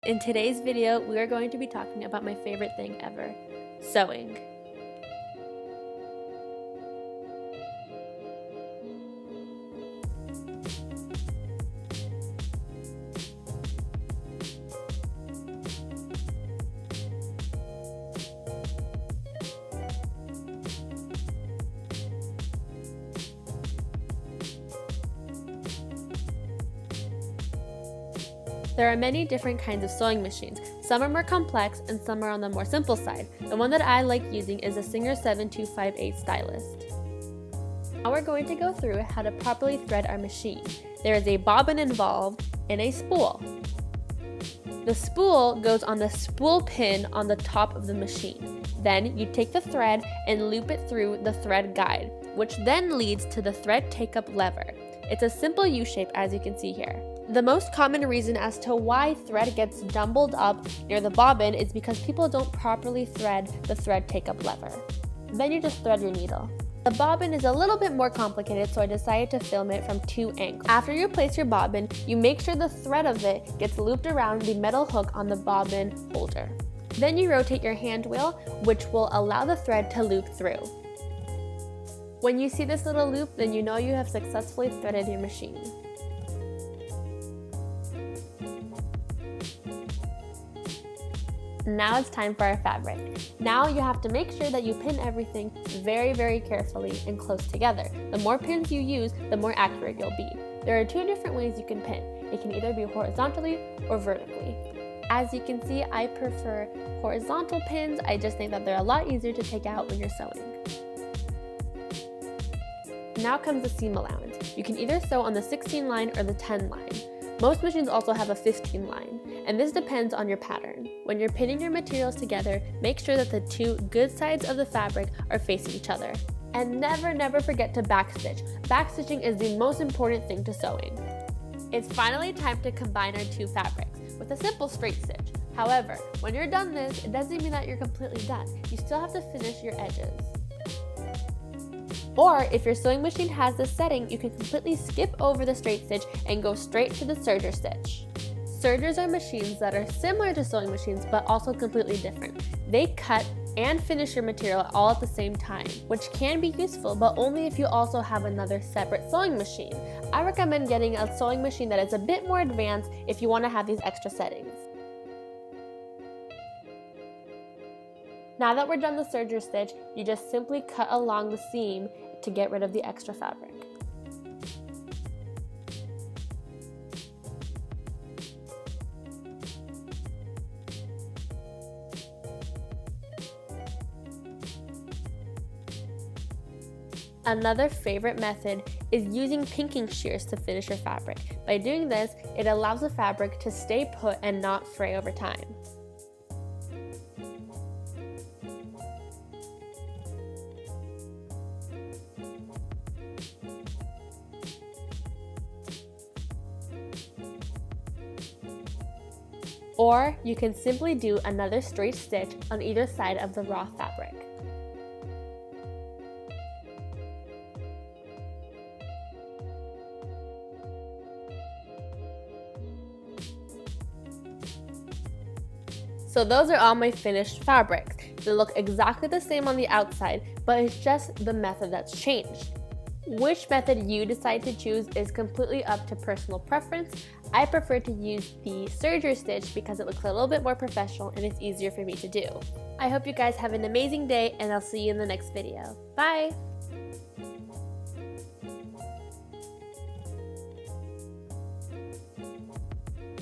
In today's video, we are going to be talking about my favorite thing ever, sewing. There are many different kinds of sewing machines. Some are more complex and some are on the more simple side. The one that I like using is the Singer 7258 Stylist. Now we're going to go through how to properly thread our machine. There is a bobbin involved and a spool. The spool goes on the spool pin on the top of the machine. Then you take the thread and loop it through the thread guide, which then leads to the thread take-up lever. It's a simple U shape as you can see here. The most common reason as to why thread gets jumbled up near the bobbin is because people don't properly thread the thread take-up lever. Then you just thread your needle. The bobbin is a little bit more complicated, so I decided to film it from two angles. After you place your bobbin, you make sure the thread of it gets looped around the metal hook on the bobbin holder. Then you rotate your hand wheel, which will allow the thread to loop through. When you see this little loop, then you know you have successfully threaded your machine. Now it's time for our fabric. Now you have to make sure that you pin everything very carefully and close together. The more pins you use, the more accurate you'll be. There are two different ways you can pin. It can either be horizontally or vertically. As you can see, I prefer horizontal pins. I just think that they're a lot easier to take out when you're sewing. Now comes the seam allowance. You can either sew on the 16 line or the 10 line. Most machines also have a 15 line, and this depends on your pattern. When you're pinning your materials together, make sure that the two good sides of the fabric are facing each other. And never forget to backstitch. Backstitching is the most important thing to sewing. It's finally time to combine our two fabrics with a simple straight stitch. However, when you're done this, it doesn't mean that you're completely done. You still have to finish your edges. Or if your sewing machine has this setting, you can completely skip over the straight stitch and go straight to the serger stitch. Sergers are machines that are similar to sewing machines but also completely different. They cut and finish your material all at the same time, which can be useful but only if you also have another separate sewing machine. I recommend getting a sewing machine that is a bit more advanced if you want to have these extra settings. Now that we're done the serger stitch, you just simply cut along the seam to get rid of the extra fabric. Another favorite method is using pinking shears to finish your fabric. By doing this, it allows the fabric to stay put and not fray over time. Or you can simply do another straight stitch on either side of the raw fabric. So those are all my finished fabrics. They look exactly the same on the outside, but it's just the method that's changed. Which method you decide to choose is completely up to personal preference. I prefer to use the serger stitch because it looks a little bit more professional and it's easier for me to do. I hope you guys have an amazing day and I'll see you in the next video. Bye!